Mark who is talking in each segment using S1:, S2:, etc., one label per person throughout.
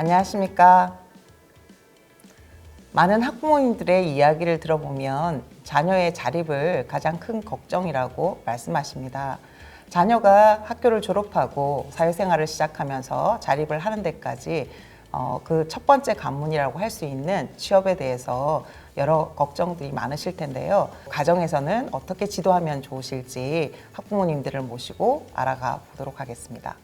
S1: 안녕하십니까. 많은 학부모님들의 이야기를 들어보면 자녀의 자립을 가장 큰 걱정이라고 말씀하십니다. 자녀가 학교를 졸업하고 사회생활을 시작하면서 자립을 하는 데까지 그 첫 번째 관문이라고 할 수 있는 취업에 대해서 여러 걱정들이 많으실 텐데요. 가정에서는 어떻게 지도하면 좋으실지 학부모님들을 모시고 알아가 보도록 하겠습니다.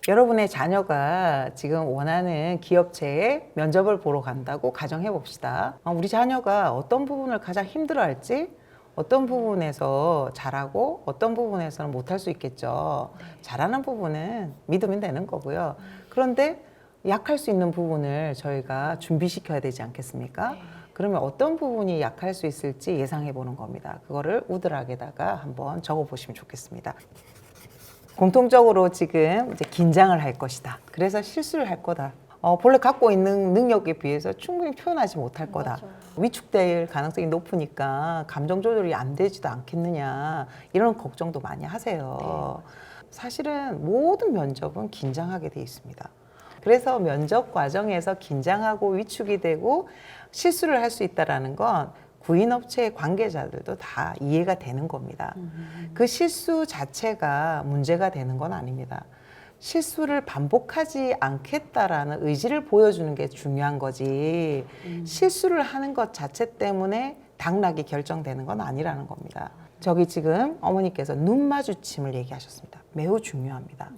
S1: 여러분의 자녀가 지금 원하는 기업체에 면접을 보러 간다고 가정해 봅시다. 우리 자녀가 어떤 부분을 가장 힘들어할지, 어떤 부분에서 잘하고 어떤 부분에서는 못할 수 있겠죠. 잘하는 부분은 믿으면 되는 거고요. 그런데 약할 수 있는 부분을 저희가 준비시켜야 되지 않겠습니까? 그러면 어떤 부분이 약할 수 있을지 예상해 보는 겁니다. 그거를 우드락에다가 한번 적어 보시면 좋겠습니다. 공통적으로 지금 이제 긴장을 할 것이다. 그래서 실수를 할 거다. 본래 갖고 있는 능력에 비해서 충분히 표현하지 못할 거다.
S2: 맞아요.
S1: 위축될 가능성이 높으니까 감정 조절이 안 되지도 않겠느냐. 이런 걱정도 많이 하세요. 사실은 모든 면접은 긴장하게 돼 있습니다. 그래서 면접 과정에서 긴장하고 위축이 되고 실수를 할 수 있다는 건 구인업체의 관계자들도 다 이해가 되는 겁니다. 그 실수 자체가 문제가 되는 건 아닙니다. 실수를 반복하지 않겠다라는 의지를 보여주는 게 중요한 거지, 실수를 하는 것 자체 때문에 당락이 결정되는 건 아니라는 겁니다. 저기 지금 어머니께서 눈 마주침을 얘기하셨습니다. 매우 중요합니다.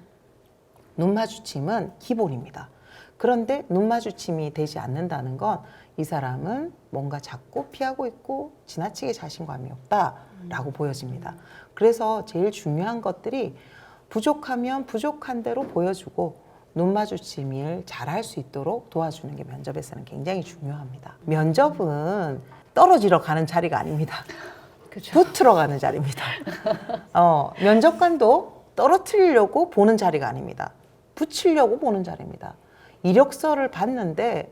S1: 눈 마주침은 기본입니다. 그런데 눈 마주침이 되지 않는다는 건 이 사람은 뭔가 자꾸 피하고 있고 지나치게 자신감이 없다라고 보여집니다. 그래서 제일 중요한 것들이 부족하면 부족한 대로 보여주고 눈 마주침을 잘할 수 있도록 도와주는 게 면접에서는 굉장히 중요합니다. 면접은 떨어지러 가는 자리가 아닙니다. 붙으러 가는 자리입니다. 면접관도 떨어뜨리려고 보는 자리가 아닙니다. 붙이려고 보는 자리입니다. 이력서를 봤는데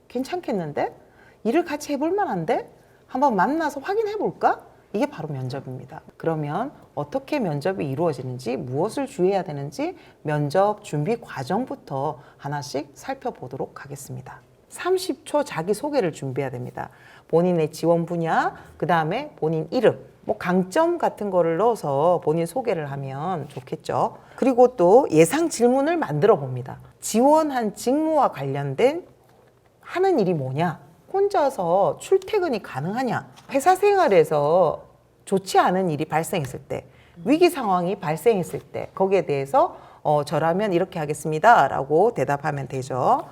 S1: 괜찮겠는데? 일을 같이 해볼 만한데? 한번 만나서 확인해 볼까? 이게 바로 면접입니다. 그러면 어떻게 면접이 이루어지는지, 무엇을 주의해야 되는지 면접 준비 과정부터 하나씩 살펴보도록 하겠습니다. 30초 자기소개를 준비해야 됩니다. 본인의 지원 분야, 그 다음에 본인 이름, 강점 같은 거를 넣어서 본인 소개를 하면 좋겠죠. 그리고 또 예상 질문을 만들어 봅니다. 지원한 직무와 관련된 하는 일이 뭐냐? 혼자서 출퇴근이 가능하냐? 회사 생활에서 좋지 않은 일이 발생했을 때, 위기 상황이 발생했을 때 거기에 대해서 저라면 이렇게 하겠습니다 라고 대답하면 되죠.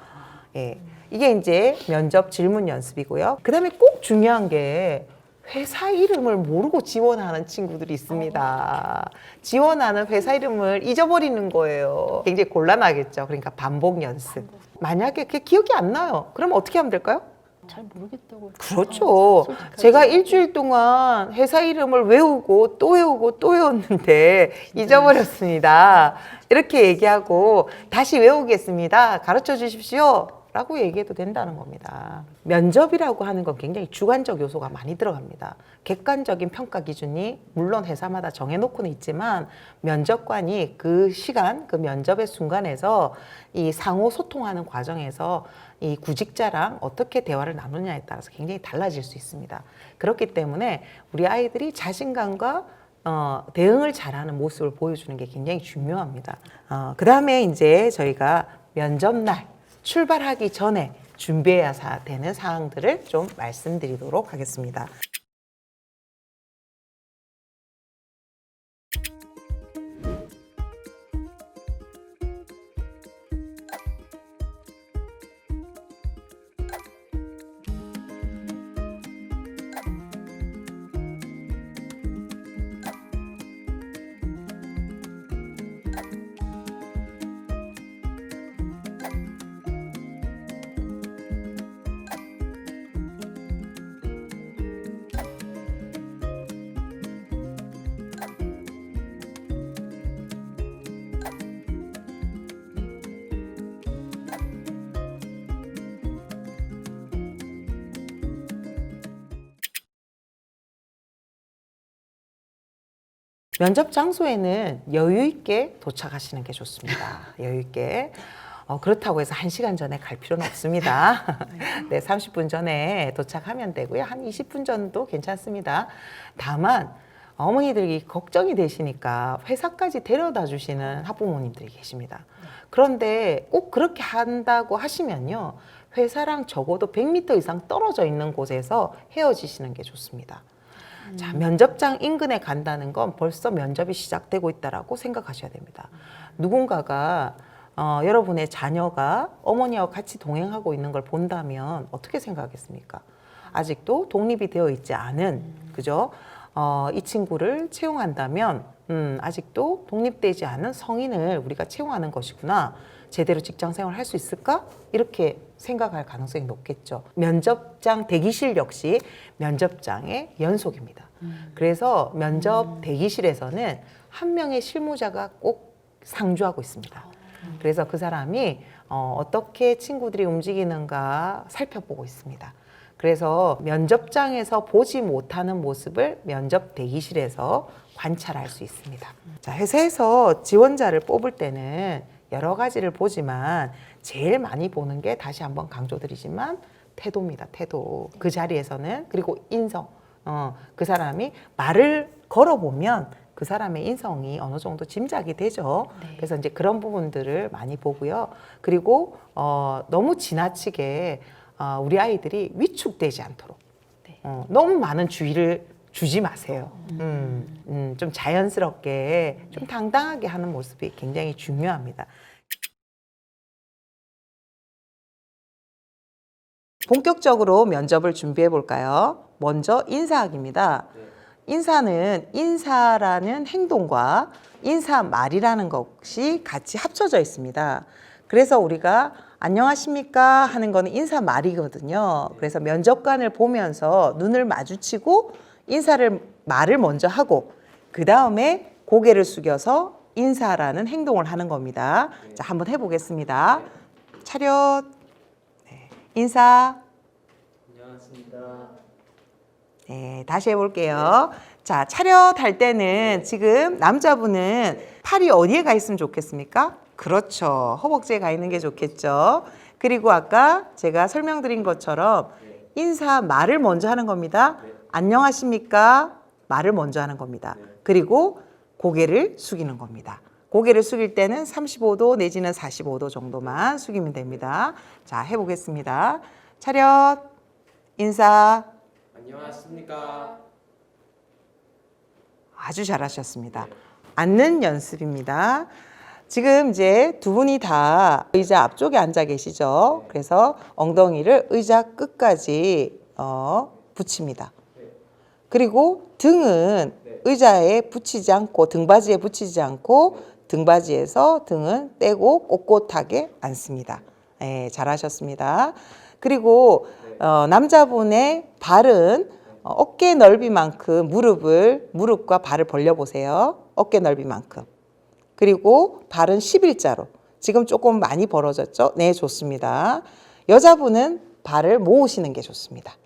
S1: 이게 이제 면접 질문 연습이고요. 그 다음에 꼭 중요한 게 회사 이름을 모르고 지원하는 친구들이 있습니다. 지원하는 회사 이름을 잊어버리는 거예요. 굉장히 곤란하겠죠. 그러니까 반복 연습. 만약에 그게 기억이 안 나요. 그럼 어떻게 하면 될까요?
S2: 잘 모르겠다고.
S1: 그렇죠. 제가 일주일 동안 회사 이름을 외우고 또 외우고 또 외웠는데 잊어버렸습니다. 이렇게 얘기하고 다시 외우겠습니다. 가르쳐 주십시오. 라고 얘기해도 된다는 겁니다. 면접이라고 하는 건 굉장히 주관적 요소가 많이 들어갑니다. 객관적인 평가 기준이 물론 회사마다 정해놓고는 있지만 면접관이 그 시간, 그 면접의 순간에서 이 상호 소통하는 과정에서 이 구직자랑 어떻게 대화를 나누냐에 따라서 굉장히 달라질 수 있습니다. 그렇기 때문에 우리 아이들이 자신감과 대응을 잘하는 모습을 보여주는 게 굉장히 중요합니다. 그 다음에 이제 저희가 면접날 출발하기 전에 준비해야 되는 사항들을 좀 말씀드리도록 하겠습니다. 면접 장소에는 여유 있게 도착하시는 게 좋습니다. 여유 있게. 그렇다고 해서 1시간 전에 갈 필요는 없습니다. 네, 30분 전에 도착하면 되고요. 한 20분 전도 괜찮습니다. 다만 어머니들이 걱정이 되시니까 회사까지 데려다 주시는 학부모님들이 계십니다. 그런데 꼭 그렇게 한다고 하시면요. 회사랑 적어도 100m 이상 떨어져 있는 곳에서 헤어지시는 게 좋습니다. 자, 면접장 인근에 간다는 건 벌써 면접이 시작되고 있다라고 생각하셔야 됩니다. 누군가가 여러분의 자녀가 어머니와 같이 동행하고 있는 걸 본다면 어떻게 생각하겠습니까? 아직도 독립이 되어 있지 않은, 그죠? 이 친구를 채용한다면 아직도 독립되지 않은 성인을 우리가 채용하는 것이구나. 제대로 직장 생활을 할 수 있을까? 이렇게 생각할 가능성이 높겠죠. 면접장 대기실 역시 면접장의 연속입니다. 그래서 면접 대기실에서는 한 명의 실무자가 꼭 상주하고 있습니다. 그래서 그 사람이 어떻게 친구들이 움직이는가 살펴보고 있습니다. 그래서 면접장에서 보지 못하는 모습을 면접 대기실에서 관찰할 수 있습니다. 자, 회사에서 지원자를 뽑을 때는 여러 가지를 보지만 제일 많이 보는 게 다시 한번 강조드리지만 태도입니다. 태도. 그 자리에서는. 그리고 인성. 그 사람이 말을 걸어보면 그 사람의 인성이 어느 정도 짐작이 되죠. 네. 그래서 이제 그런 부분들을 많이 보고요. 그리고 너무 지나치게 우리 아이들이 위축되지 않도록 네. 너무 많은 주의를 주지 마세요. 좀 자연스럽게 좀 당당하게 하는 모습이 굉장히 중요합니다. 본격적으로 면접을 준비해 볼까요? 먼저 인사학입니다. 인사는 인사라는 행동과 인사말이라는 것이 같이 합쳐져 있습니다. 그래서 우리가 안녕하십니까 하는 거는 인사말이거든요. 그래서 면접관을 보면서 눈을 마주치고 말을 먼저 하고 그 다음에 고개를 숙여서 인사라는 행동을 하는 겁니다. 자, 한번 해보겠습니다. 차렷, 네. 인사.
S2: 안녕하십니까.
S1: 네, 다시 해볼게요. 자, 차렷할 때는 지금 남자분은 팔이 어디에 가 있으면 좋겠습니까? 그렇죠. 허벅지에 가 있는 게 좋겠죠. 그리고 아까 제가 설명드린 것처럼 인사 말을 먼저 하는 겁니다. 안녕하십니까? 말을 먼저 하는 겁니다. 그리고 고개를 숙이는 겁니다. 고개를 숙일 때는 35도 내지는 45도 정도만 숙이면 됩니다. 자, 해보겠습니다. 차렷, 인사.
S2: 안녕하십니까.
S1: 아주 잘하셨습니다. 앉는 연습입니다. 지금 이제 두 분이 다 의자 앞쪽에 앉아 계시죠? 그래서 엉덩이를 의자 끝까지 붙입니다. 그리고 등은 의자에 붙이지 않고 등받이에 붙이지 않고 등받이에서 등은 떼고 꼿꼿하게 앉습니다. 네, 잘하셨습니다. 그리고 남자분의 발은 어깨 넓이만큼 무릎과 발을 벌려보세요. 어깨 넓이만큼. 그리고 발은 11자로. 지금 조금 많이 벌어졌죠? 네, 좋습니다. 여자분은 발을 모으시는 게 좋습니다.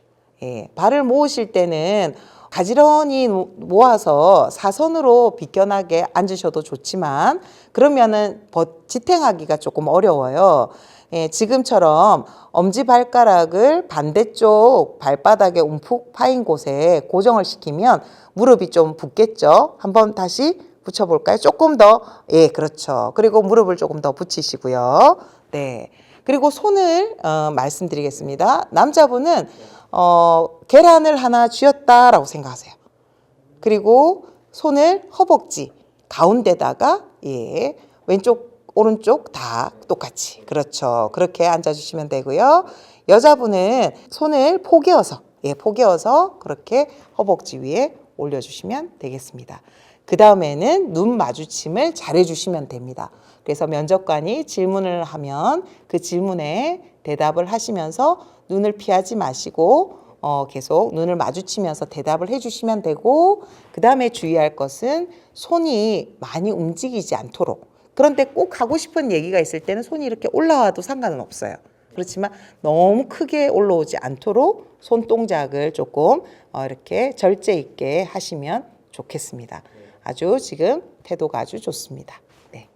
S1: 예, 발을 모으실 때는 가지런히 모아서 사선으로 비껴나게 앉으셔도 좋지만 그러면은 지탱하기가 조금 어려워요. 예, 지금처럼 엄지발가락을 반대쪽 발바닥에 움푹 파인 곳에 고정을 시키면 무릎이 좀 붓겠죠. 한번 다시 붙여볼까요? 조금 더, 예, 그렇죠. 그리고 무릎을 조금 더 붙이시고요. 네. 그리고 손을 말씀드리겠습니다. 남자분은 계란을 하나 쥐었다라고 생각하세요. 그리고 손을 허벅지 가운데다가 예, 왼쪽 오른쪽 다 똑같이 그렇죠. 그렇게 앉아주시면 되고요. 여자분은 손을 포개어서 그렇게 허벅지 위에 올려주시면 되겠습니다. 그 다음에는 눈 마주침을 잘 해주시면 됩니다. 그래서 면접관이 질문을 하면 그 질문에 대답을 하시면서 눈을 피하지 마시고 계속 눈을 마주치면서 대답을 해주시면 되고 그 다음에 주의할 것은 손이 많이 움직이지 않도록. 그런데 꼭 하고 싶은 얘기가 있을 때는 손이 이렇게 올라와도 상관은 없어요. 그렇지만 너무 크게 올라오지 않도록 손동작을 조금 이렇게 절제 있게 하시면 좋겠습니다. 아주 지금 태도가 아주 좋습니다. 네.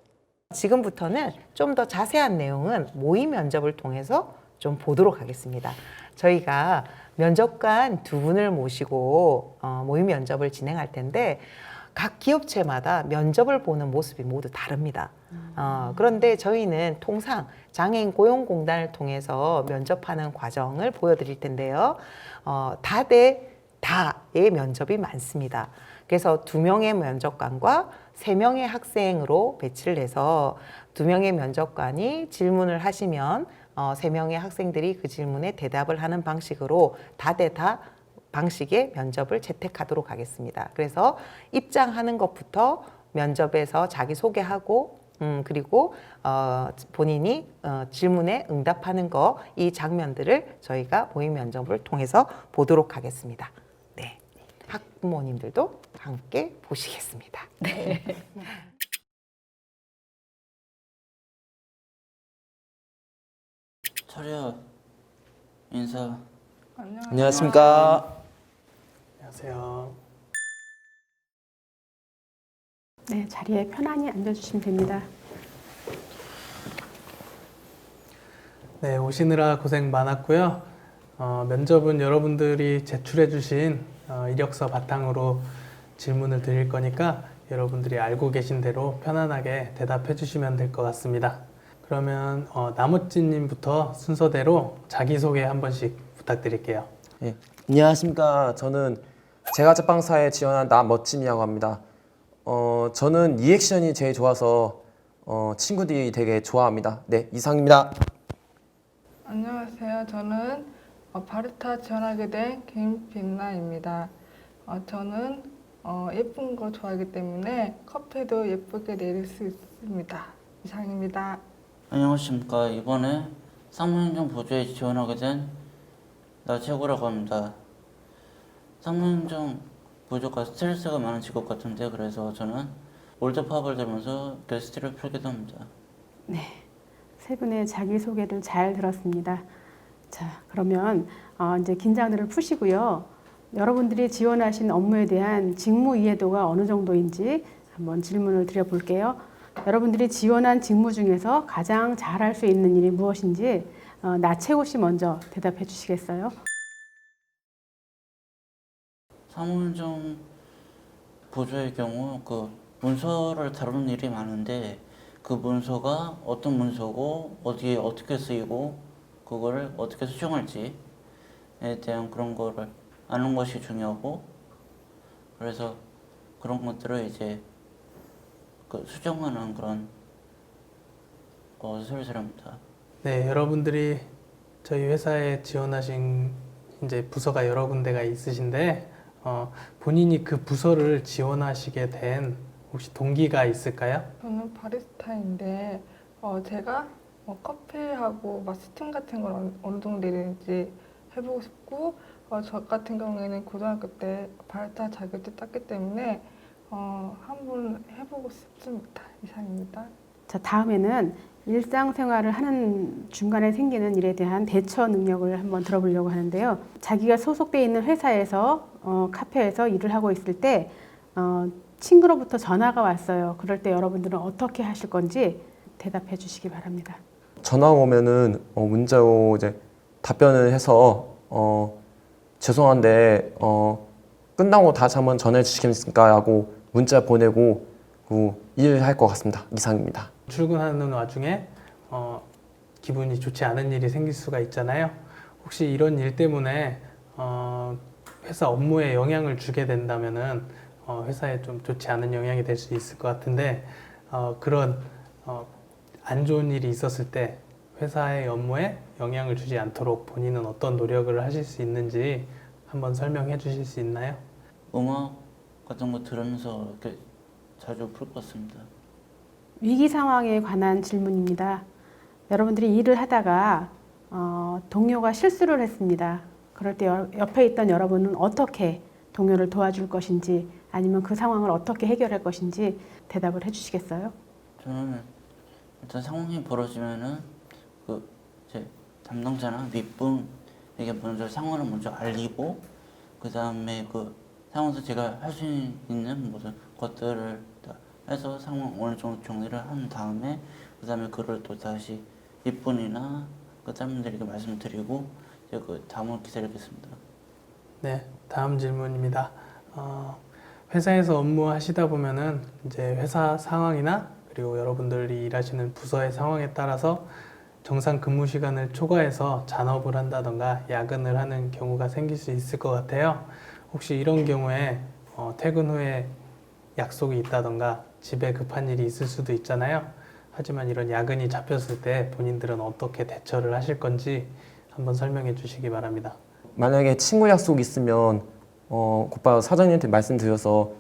S1: 지금부터는 좀 더 자세한 내용은 모의 면접을 통해서 좀 보도록 하겠습니다. 저희가 면접관 두 분을 모시고 모의 면접을 진행할 텐데 각 기업체마다 면접을 보는 모습이 모두 다릅니다. 그런데 저희는 통상 장애인 고용공단을 통해서 면접하는 과정을 보여드릴 텐데요. 다의 면접이 많습니다. 그래서 2명의 면접관과 3명의 학생으로 배치를 해서 2명의 면접관이 질문을 하시면 3명의 학생들이 그 질문에 대답을 하는 방식으로 다대다 방식의 면접을 채택하도록 하겠습니다. 그래서 입장하는 것부터 면접에서 자기소개하고 그리고 본인이 질문에 응답하는 거 이 장면들을 저희가 모의 면접을 통해서 보도록 하겠습니다. 네, 학부모님들도 함께 보시겠습니다.
S3: 네.
S4: 차렷 인사.
S2: 안녕하십니까.
S5: 안녕하세요.
S3: 네, 자리에 편안히 앉아주시면 됩니다.
S5: 네, 오시느라 고생 많았고요. 면접은 여러분들이 제출해주신 이력서 바탕으로 질문을 드릴 거니까 여러분들이 알고 계신 대로 편안하게 대답해 주시면 될 것 같습니다. 그러면 나무찌님부터 순서대로 자기소개 한 번씩 부탁드릴게요.
S2: 예. 안녕하십니까. 저는 제과제빵사에 지원한 나멋짐이라고 합니다. 저는 리액션이 제일 좋아서 친구들이 되게 좋아합니다. 네, 이상입니다.
S6: 안녕하세요. 저는 바리스타 지원하게 된 김빛나입니다. 저는 예쁜 거 좋아하기 때문에 커피도 예쁘게 내릴 수 있습니다. 이상입니다.
S4: 안녕하십니까. 이번에 상무행정 보조에 지원하게 된 나최고라고 합니다. 상무행정 보조가 스트레스가 많은 직업 같은데 그래서 저는 올드팝을 들으면서 게스트를 풀기도 합니다.
S3: 네, 세 분의 자기소개를 잘 들었습니다. 자, 그러면 이제 긴장들을 푸시고요. 여러분들이 지원하신 업무에 대한 직무 이해도가 어느 정도인지 한번 질문을 드려볼게요. 여러분들이 지원한 직무 중에서 가장 잘할 수 있는 일이 무엇인지 나채호 씨 먼저 대답해 주시겠어요?
S4: 상무행정 보조의 경우 그 문서를 다루는 일이 많은데 그 문서가 어떤 문서고 어디에 어떻게 쓰이고 그거를 어떻게 수정할지에 대한 그런 거를 아는 것이 중요하고 그래서 그런 것들을 이제 그 수정하는 그런 것을 합니다.
S5: 네, 여러분들이 저희 회사에 지원하신 이제 부서가 여러 군데가 있으신데 본인이 그 부서를 지원하시게 된 혹시 동기가 있을까요?
S6: 저는 바리스타인데 제가 커피하고 마스팅 같은 걸 어느 정도 내리는지 해보고 싶고 저 같은 경우에는 고등학교 때 바리스타 자격증 땄기 때문에 한번 해보고 싶습니다. 이상입니다.
S3: 자, 다음에는 일상생활을 하는 중간에 생기는 일에 대한 대처 능력을 한번 들어보려고 하는데요. 자기가 소속돼 있는 회사에서 카페에서 일을 하고 있을 때 친구로부터 전화가 왔어요. 그럴 때 여러분들은 어떻게 하실 건지 대답해 주시기 바랍니다.
S2: 전화 오면은 문자로 이제 답변을 해서 죄송한데 끝나고 다시 한번 전해 주시겠습니까? 하고 문자 보내고 일을 할 것 같습니다. 이상입니다.
S5: 출근하는 와중에 기분이 좋지 않은 일이 생길 수가 있잖아요. 혹시 이런 일 때문에 회사 업무에 영향을 주게 된다면은 회사에 좀 좋지 않은 영향이 될 수 있을 것 같은데 그런 안 좋은 일이 있었을 때 회사의 업무에 영향을 주지 않도록 본인은 어떤 노력을 하실 수 있는지 한번 설명해 주실 수 있나요?
S4: 음악 같은 거 들으면서 이렇게 자주 풀 것 같습니다.
S3: 위기 상황에 관한 질문입니다. 여러분들이 일을 하다가 동료가 실수를 했습니다. 그럴 때 옆에 있던 여러분은 어떻게 동료를 도와줄 것인지 아니면 그 상황을 어떻게 해결할 것인지 대답을 해주시겠어요?
S4: 저는 일단 상황이 벌어지면은 그 제 담당자나 윗분에게 먼저 상황을 먼저 알리고 그 다음에 그 상황에서 제가 할 수 있는 모든 것들을 다 해서 상황 어느 정도 정리를 한 다음에 그 다음에 그걸 또 다시 이분이나 그 사람들에게 말씀드리고 이제 그 다음을 기다리겠습니다.
S5: 네, 다음 질문입니다. 회사에서 업무하시다 보면은 이제 회사 상황이나 그리고 여러분들이 일하시는 부서의 상황에 따라서 정상 근무 시간을 초과해서 잔업을 한다던가 야근을 하는 경우가 생길 수 있을 것 같아요. 혹시 이런 경우에 퇴근 후에 약속이 있다던가 집에 급한 일이 있을 수도 있잖아요. 하지만 이런 야근이 잡혔을 때 본인들은 어떻게 대처를 하실 건지 한번 설명해 주시기 바랍니다.
S2: 만약에 친구 약속 있으면 곧바로 사장님한테 말씀드려서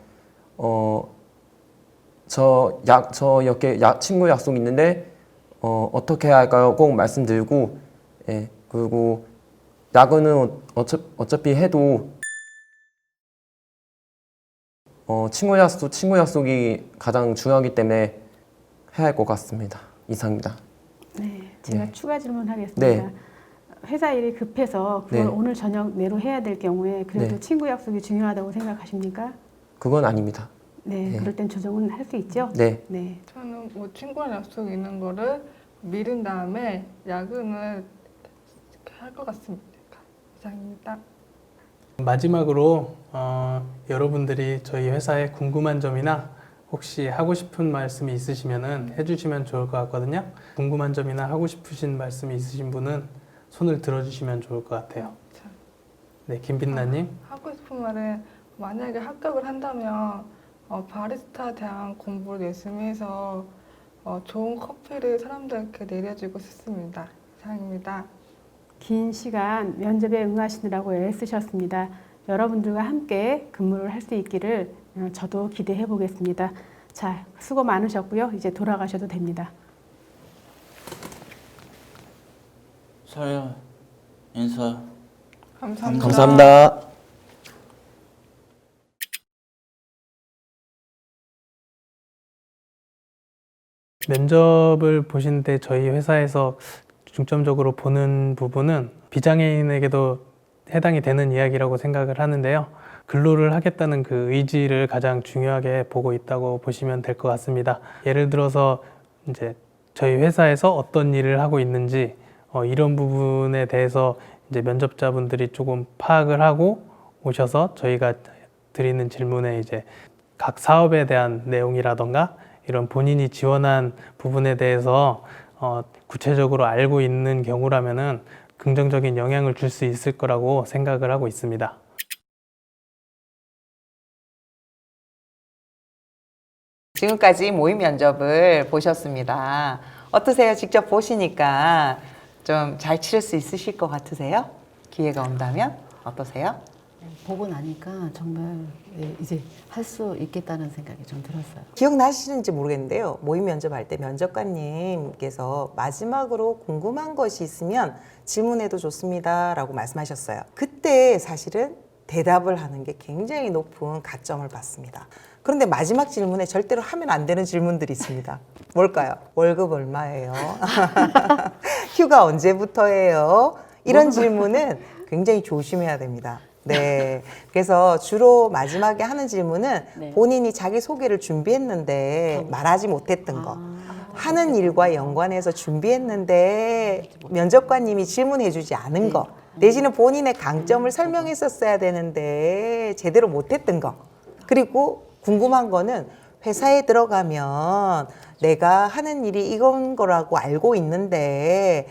S2: 저 옆에 친구 약속 있는데 어떻게 해야 할까요? 꼭 말씀드리고, 예, 그리고 야근은 어차피 해도 친구 약속이 가장 중요하기 때문에 해야 할 것 같습니다. 이상입니다.
S3: 네, 제가
S2: 네.
S3: 추가 질문하겠습니다.
S2: 네.
S3: 회사 일이 급해서 그걸
S2: 네.
S3: 오늘 저녁 내로 해야 될 경우에 그래도
S2: 네.
S3: 친구 약속이 중요하다고 생각하십니까?
S2: 그건 아닙니다.
S3: 네,
S2: 네.
S3: 그럴 땐 조정은 할 수 있죠?
S2: 네.
S3: 네.
S6: 저는 뭐 친구랑 약속 있는 거를 미룬 다음에 야근을 할 것 같습니다. 이상입니다.
S5: 마지막으로 여러분들이 저희 회사에 궁금한 점이나 혹시 하고 싶은 말씀이 있으시면 해주시면 좋을 것 같거든요. 궁금한 점이나 하고 싶으신 말씀이 있으신 분은 손을 들어주시면 좋을 것 같아요. 네, 김빛나님.
S6: 하고 싶은 말은 만약에 합격을 한다면 바리스타에 대한 공부를 열심히 해서 좋은 커피를 사람들께 내려주고 싶습니다. 이상입니다.
S3: 긴 시간 면접에 응하시느라고 애쓰셨습니다. 여러분들과 함께 근무를 할 수 있기를 저도 기대해 보겠습니다. 자, 수고 많으셨고요. 이제 돌아가셔도 됩니다.
S4: 서열 인사
S6: 감사합니다.
S2: 감사합니다.
S5: 면접을 보시는데 저희 회사에서 중점적으로 보는 부분은 비장애인에게도 해당이 되는 이야기라고 생각을 하는데요. 근로를 하겠다는 그 의지를 가장 중요하게 보고 있다고 보시면 될 것 같습니다. 예를 들어서 이제 저희 회사에서 어떤 일을 하고 있는지 이런 부분에 대해서 이제 면접자분들이 조금 파악을 하고 오셔서 저희가 드리는 질문에 이제 각 사업에 대한 내용이라던가 이런 본인이 지원한 부분에 대해서 구체적으로 알고 있는 경우라면은 긍정적인 영향을 줄 수 있을 거라고 생각을 하고 있습니다.
S1: 지금까지 모의 면접을 보셨습니다. 어떠세요? 직접 보시니까 좀 잘 치를 수 있으실 것 같으세요? 기회가 온다면 어떠세요?
S7: 보고 나니까 정말 이제 할 수 있겠다는 생각이 좀 들었어요.
S1: 기억나시는지 모르겠는데요. 모의 면접할 때 면접관님께서 마지막으로 궁금한 것이 있으면 질문해도 좋습니다 라고 말씀하셨어요. 그때 사실은 대답을 하는 게 굉장히 높은 가점을 받습니다. 그런데 마지막 질문에 절대로 하면 안 되는 질문들이 있습니다. 뭘까요? 월급 얼마예요? 휴가 언제부터예요? 이런 질문은 굉장히 조심해야 됩니다. 네. 그래서 주로 마지막에 하는 질문은
S7: 네.
S1: 본인이 자기 소개를 준비했는데 말하지 못했던 거. 하는 일과 연관해서 준비했는데 면접관님이 질문해주지 않은 거. 내지는 본인의 강점을 설명했었어야 되는데 제대로 못했던 거. 그리고 궁금한 거는 회사에 들어가면 내가 하는 일이 이건 거라고 알고 있는데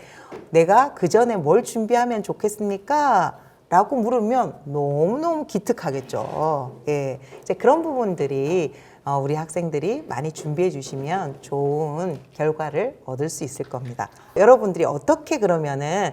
S1: 내가 그 전에 뭘 준비하면 좋겠습니까? 라고 물으면 너무너무 기특하겠죠. 예. 이제 그런 부분들이 우리 학생들이 많이 준비해 주시면 좋은 결과를 얻을 수 있을 겁니다. 여러분들이 어떻게 그러면은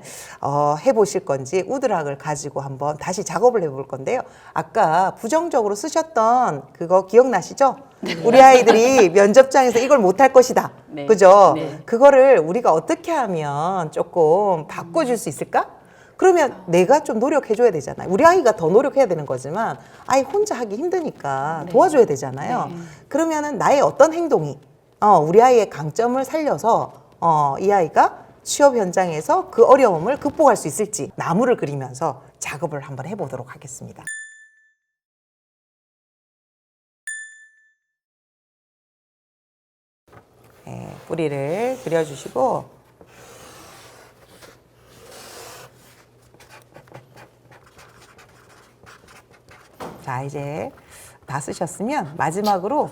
S1: 해보실 건지 우드락을 가지고 한번 다시 작업을 해볼 건데요. 아까 부정적으로 쓰셨던 그거 기억나시죠? 우리 아이들이 면접장에서 이걸 못할 것이다.
S7: 네.
S1: 그죠?
S7: 네.
S1: 그거를 우리가 어떻게 하면 조금 바꿔줄 수 있을까? 그러면 내가 좀 노력해줘야 되잖아요. 우리 아이가 더 노력해야 되는 거지만 아이 혼자 하기 힘드니까
S7: 네.
S1: 도와줘야 되잖아요.
S7: 네.
S1: 그러면은 나의 어떤 행동이 우리 아이의 강점을 살려서 이 아이가 취업 현장에서 그 어려움을 극복할 수 있을지 나무를 그리면서 작업을 한번 해보도록 하겠습니다. 뿌리를 그려주시고 자, 이제 다 쓰셨으면 마지막으로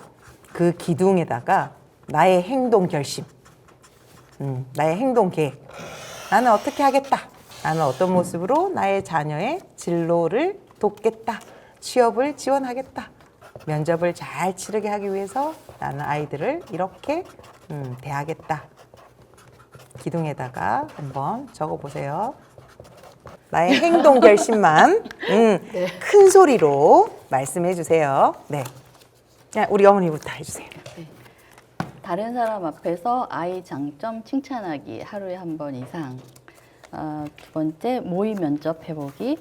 S1: 그 기둥에다가 나의 행동 결심, 나의 행동 계획, 나는 어떻게 하겠다, 나는 어떤 모습으로 나의 자녀의 진로를 돕겠다, 취업을 지원하겠다, 면접을 잘 치르게 하기 위해서 나는 아이들을 이렇게 대하겠다. 기둥에다가 한번 적어보세요. 나의 행동 결심만 큰 소리로 말씀해 주세요. 네, 우리 어머니부터 해주세요.
S7: 다른 사람 앞에서 아이 장점 칭찬하기 하루에 한 번 이상. 두 번째, 모의 면접 해보기.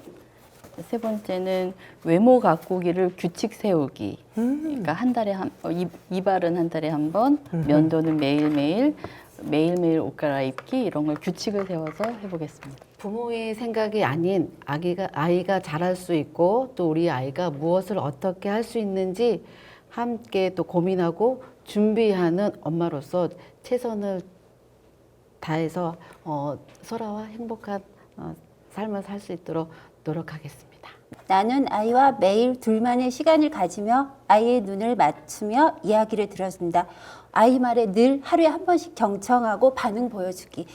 S7: 세 번째는 외모 가꾸기를 규칙 세우기. 그러니까 한 달에 이발은 한 달에 한 번, 면도는 매일매일 옷 갈아입기, 이런 걸 규칙을 세워서 해보겠습니다. 부모의 생각이 아닌 아이가 잘할 수 있고 또 우리 아이가 무엇을 어떻게 할 수 있는지 함께 또 고민하고 준비하는 엄마로서 최선을 다해서 설아와 행복한 삶을 살 수 있도록 노력하겠습니다.
S8: 나는 아이와 매일 둘만의 시간을 가지며 아이의 눈을 맞추며 이야기를 들어준다. 아이 말에 늘 하루에 한 번씩 경청하고 반응 보여주기.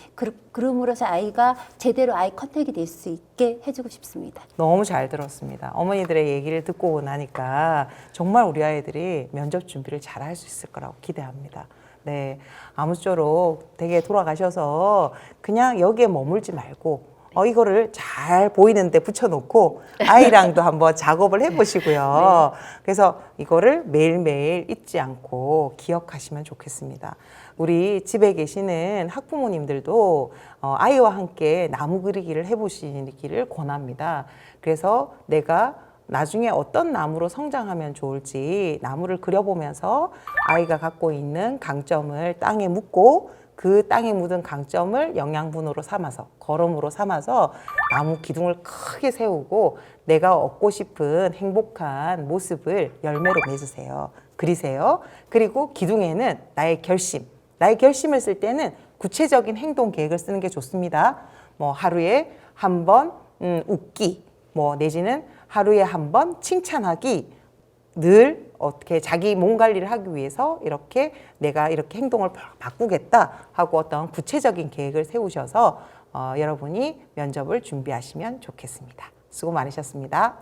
S8: 그럼으로써 아이가 제대로 아이 컨택이 될 수 있게 해주고 싶습니다.
S1: 너무 잘 들었습니다. 어머니들의 얘기를 듣고 나니까 정말 우리 아이들이 면접 준비를 잘 할 수 있을 거라고 기대합니다. 네, 아무쪼록 댁에 돌아가셔서 그냥 여기에 머물지 말고 이거를 잘 보이는 데 붙여놓고 아이랑도 한번 작업을 해보시고요. 그래서 이거를 매일매일 잊지 않고 기억하시면 좋겠습니다. 우리 집에 계시는 학부모님들도 아이와 함께 나무 그리기를 해보시기를 권합니다. 그래서 내가 나중에 어떤 나무로 성장하면 좋을지 나무를 그려보면서 아이가 갖고 있는 강점을 땅에 묻고 그 땅에 묻은 강점을 영양분으로 삼아서, 거름으로 삼아서 나무 기둥을 크게 세우고 내가 얻고 싶은 행복한 모습을 열매로 맺으세요. 그리세요. 그리고 기둥에는 나의 결심을 쓸 때는 구체적인 행동 계획을 쓰는 게 좋습니다. 뭐 하루에 한 번 웃기, 뭐 내지는 하루에 한 번 칭찬하기, 늘 어떻게 자기 몸 관리를 하기 위해서 이렇게 내가 이렇게 행동을 바꾸겠다 하고 어떤 구체적인 계획을 세우셔서 여러분이 면접을 준비하시면 좋겠습니다. 수고 많으셨습니다.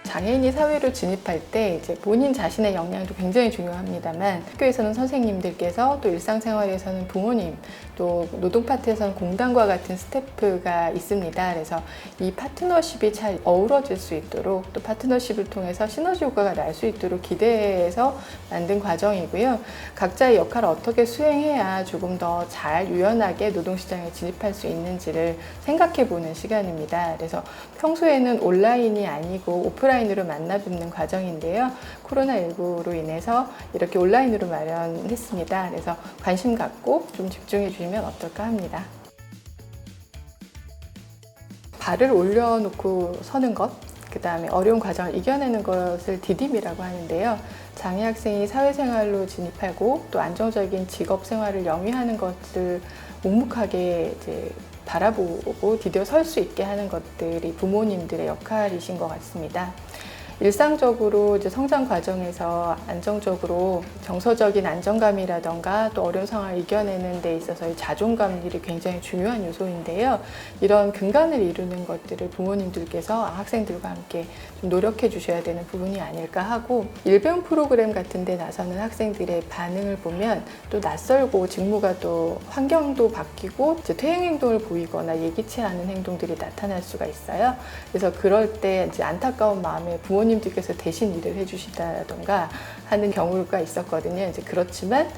S9: 장애인이 사회로 진입할 때 이제 본인 자신의 역량도 굉장히 중요합니다만 학교에서는 선생님들께서 또 일상생활에서는 부모님 또 노동 파트에서는 공단과 같은 스태프가 있습니다. 그래서 이 파트너십이 잘 어우러질 수 있도록 또 파트너십을 통해서 시너지 효과가 날 수 있도록 기대해서 만든 과정이고요. 각자의 역할을 어떻게 수행해야 조금 더 잘 유연하게 노동시장에 진입할 수 있는지를 생각해보는 시간입니다. 그래서 평소에는 온라인이 아니고 오프라인으로 만나 뵙는 과정인데요. 코로나19로 인해서 이렇게 온라인으로 마련했습니다. 그래서 관심 갖고 좀 집중해 주시면 어떨까 합니다. 발을 올려놓고 서는 것, 그 다음에 어려운 과정을 이겨내는 것을 디딤이라고 하는데요. 장애 학생이 사회생활로 진입하고 또 안정적인 직업 생활을 영위하는 것을 묵묵하게 이제 바라보고 디뎌 설 수 있게 하는 것들이 부모님들의 역할이신 것 같습니다. 일상적으로 이제 성장 과정에서 안정적으로 정서적인 안정감이라던가 또 어려운 상황을 이겨내는 데 있어서의 자존감들이 굉장히 중요한 요소인데요. 이런 근간을 이루는 것들을 부모님들께서 학생들과 함께 좀 노력해 주셔야 되는 부분이 아닐까 하고, 일배움 프로그램 같은 데 나서는 학생들의 반응을 보면 또 낯설고 직무가 또 환경도 바뀌고 이제 퇴행 행동을 보이거나 예기치 않은 행동들이 나타날 수가 있어요. 그래서 그럴 때 이제 안타까운 마음에 부모님들께서 대신 일을 해주시다던가 하는 경우가 있었거든요. 이제 그렇지만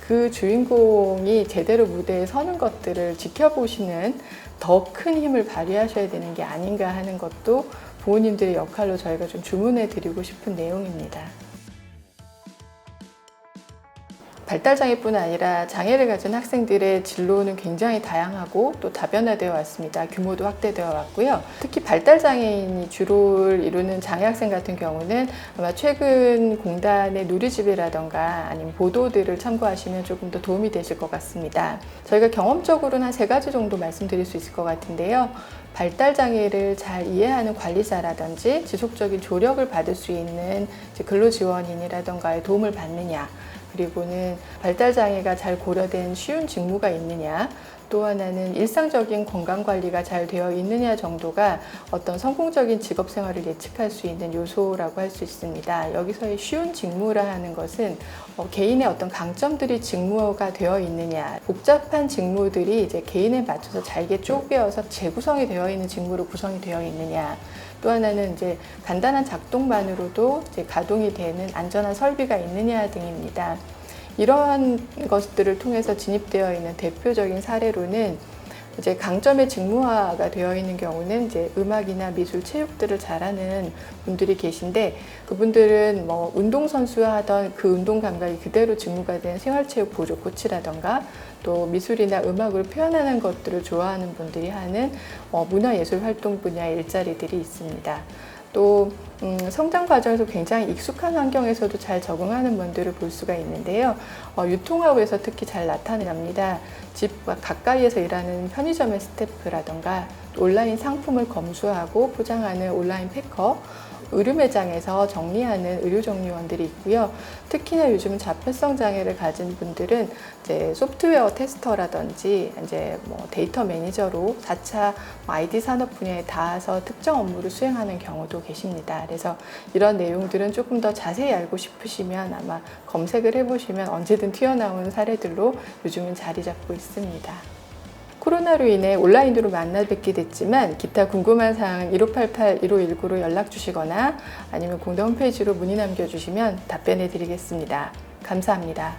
S9: 그 주인공이 제대로 무대에 서는 것들을 지켜보시는 더 큰 힘을 발휘하셔야 되는 게 아닌가 하는 것도 부모님들의 역할로 저희가 좀 주문해 드리고 싶은 내용입니다. 발달장애뿐 아니라 장애를 가진 학생들의 진로는 굉장히 다양하고 또 다변화되어 왔습니다. 규모도 확대되어 왔고요. 특히 발달장애인이 주를 이루는 장애학생 같은 경우는 아마 최근 공단의 누리집이라던가 아니면 보도들을 참고하시면 조금 더 도움이 되실 것 같습니다. 저희가 경험적으로는 한 3가지 정도 말씀드릴 수 있을 것 같은데요. 발달장애를 잘 이해하는 관리자라든지 지속적인 조력을 받을 수 있는 근로지원인이라던가의 도움을 받느냐, 그리고는 발달장애가 잘 고려된 쉬운 직무가 있느냐, 또 하나는 일상적인 건강관리가 잘 되어 있느냐 정도가 어떤 성공적인 직업생활을 예측할 수 있는 요소라고 할 수 있습니다. 여기서의 쉬운 직무라 하는 것은 개인의 어떤 강점들이 직무가 되어 있느냐, 복잡한 직무들이 이제 개인에 맞춰서 잘게 쪼개어서 재구성이 되어 있는 직무로 구성이 되어 있느냐, 또 하나는 이제 간단한 작동만으로도 이제 가동이 되는 안전한 설비가 있느냐 등입니다. 이러한 것들을 통해서 진입되어 있는 대표적인 사례로는 이제 강점의 직무화가 되어 있는 경우는 이제 음악이나 미술, 체육들을 잘하는 분들이 계신데, 그분들은 뭐 운동선수 하던 그 운동 감각이 그대로 직무가 된 생활체육 보조 코치라던가, 또 미술이나 음악을 표현하는 것들을 좋아하는 분들이 하는 문화예술 활동 분야의 일자리들이 있습니다. 또 성장 과정에서 굉장히 익숙한 환경에서도 잘 적응하는 분들을 볼 수가 있는데요. 유통업에서 특히 잘 나타납니다. 집 가까이에서 일하는 편의점의 스태프라던가, 온라인 상품을 검수하고 포장하는 온라인 패커, 의류 매장에서 정리하는 의류 정리원들이 있고요. 특히나 요즘 자폐성 장애를 가진 분들은 이제 소프트웨어 테스터라든지 이제 뭐 데이터 매니저로 4차 IT 산업 분야에 닿아서 특정 업무를 수행하는 경우도 계십니다. 그래서 이런 내용들은 조금 더 자세히 알고 싶으시면 아마 검색을 해보시면 언제든 튀어나오는 사례들로 요즘은 자리 잡고 있습니다. 코로나로 인해 온라인으로 만나 뵙게 됐지만 기타 궁금한 사항은 1588-1519로 연락 주시거나 아니면 공단 홈페이지로 문의 남겨주시면 답변해 드리겠습니다. 감사합니다.